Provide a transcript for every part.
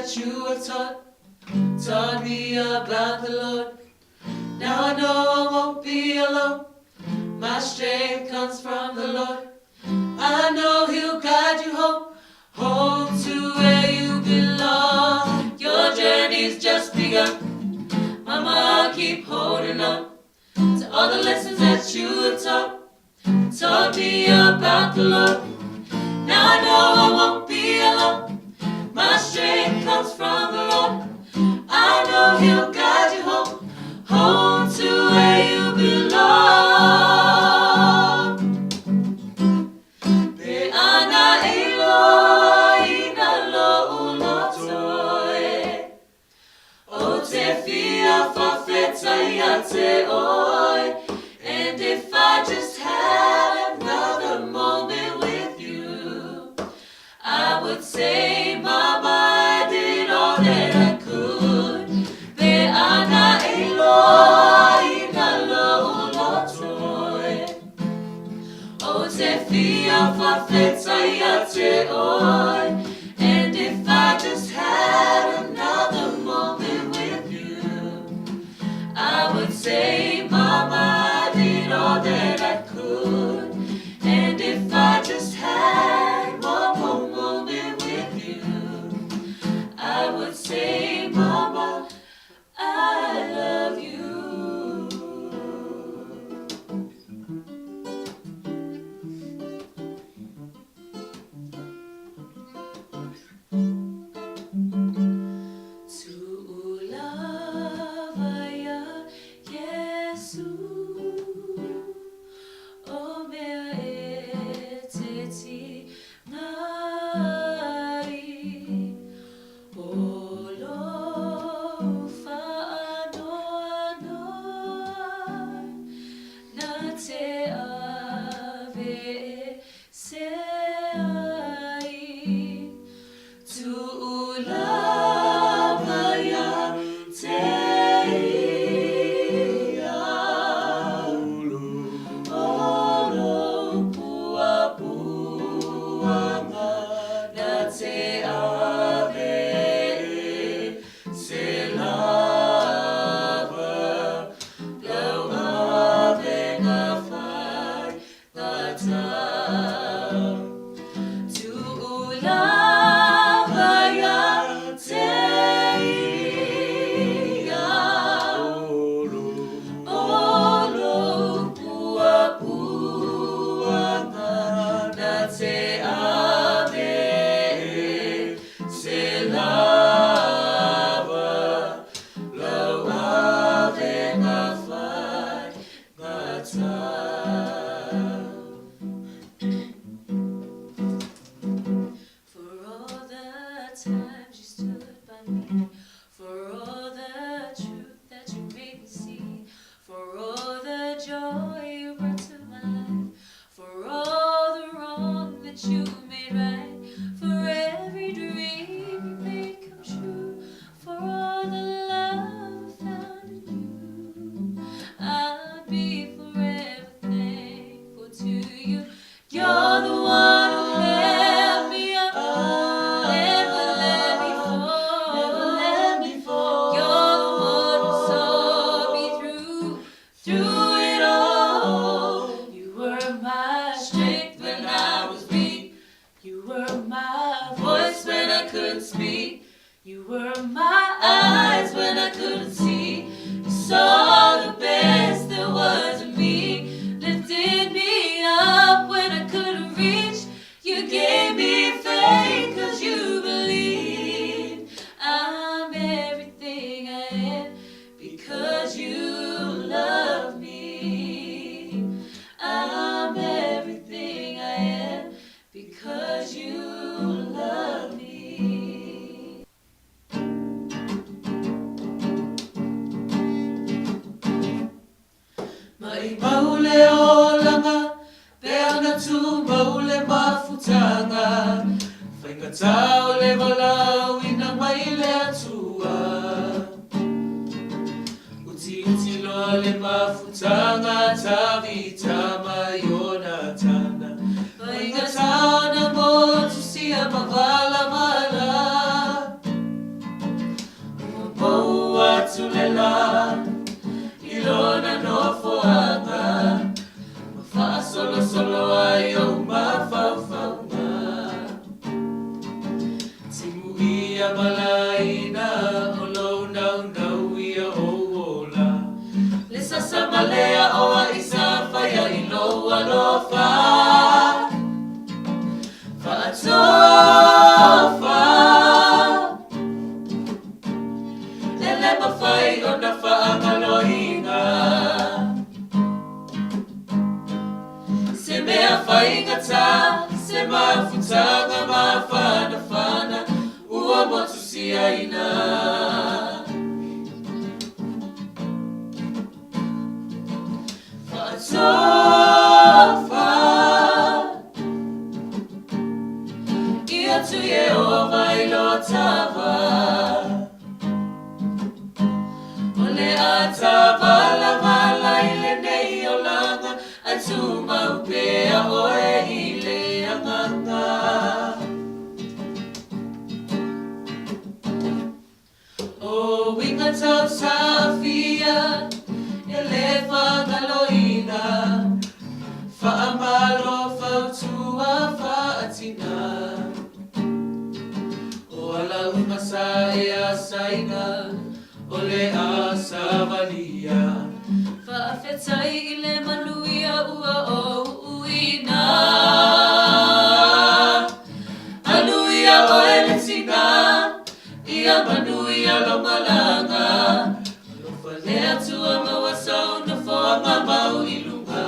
that you have taught me about the Lord. Now I know I won't be alone. My strength comes from the Lord. I know He'll guide you home to where you belong. Your journey's just begun. Mama, keep holding on to all the lessons that you have taught me about the Lord. Now I know I won't be alone. My strength comes from the Lord. I know He'll guide you home to where you belong. Be'ana Eloi nalo ulotoe, o te fia fafeta ia te oi. And if I just had another moment with you, I would say, Mama, I did all that I could. Be'ana Eloi nalo ulotoe, o te fia fafeta ia te oi. And if I just had another moment with you, I would say, Mama, I did all that I could. And if I just had one more moment with you, I would say, Mama, I love you. Tu'ulavaya Yesu, o mea e te tingari, o Luafau noa na te ave se ai. Tu'ulavaya te ia, olo puapuanga na te ave se lava, lau ave na whai ngata. Tu'ulavaya te ia, olo puapuanga na te ave se lava, lau ave na whai ngata. For all the times you stood by me, for all the truth that you made me see, for all the joy you brought to my life, for all the wrong that you made right, for every dream you made come true, for all the love found in you, I'll be forever thankful to you. You're the one who held me up, never let me fall. You're the one who saw me through it all. You were my strength when I was weak. You were my voice when I couldn't speak. You were my eyes when I couldn't see. You saw the best there was in me, lifted me up when I couldn't reach. You gave me faith 'cause you believed. I'm everything I am because you love me. I'm everything I am because you love me. Mai maule o langa, peana tu maule mafutanga, whaingata o le walau ina mai le atua. Uti uti loa le mafutanga, tavi tama yona tana, whaingata o na motu sia mavala mala. Aloha, ilona no foanga, mafa solo solo ayo mafaufaunga. Timuia malaina, olo nau ia ola. Lisa samalea oa isa faya ilo alofa. Fa'atofa, lele mawhai o na whaangaloinga. Se mea whaingata, se mawhutanga mawhanawhana, ua motu siaina. Fa'atofa, ia tu Yehova ilo tava. Ole a tava la vala ile nei o langa, a tu maupea oe ile anganga. O winga tau safia, ele whangaloina, whaamalo whautua whaatina. Ala umasa e a saina, ole a savalia. Whaafetai I le manuia ua o uina. Anuia o ele tina, ia manuia longalanga. Lofa lea tua mawasau na whaanga mau ilunga.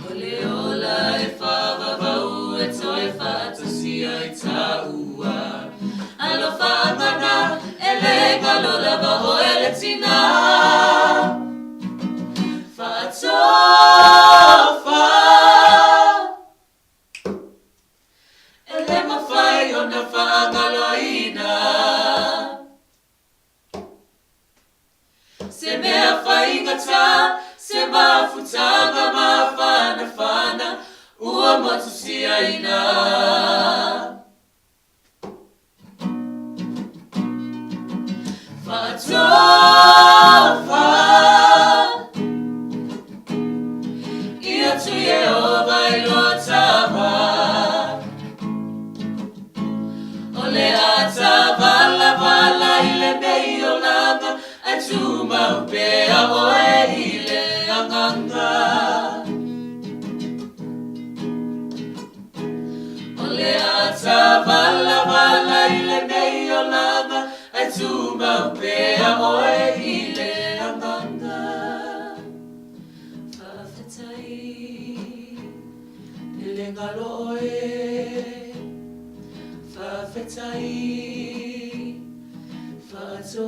Ole ola e whavavau e toi whaatasia I taua. Alofa amana, ele galola baho ele tina. Fa'atofa, ele mawhai o na whaangaloina. Se mea whaingata, se mawhutanga mawhanawhana, ua motu siaina. Fa'atofa, ia tu Yehova ilo tava. Ole a tava la vala ile nei o langa, a tu maupea oe ile anganga. Ole a tava la vala ile nei o langa, a tu maupea oe ile anganga. Whaafetai, ele ngalo oe. Whaafetai, whaato.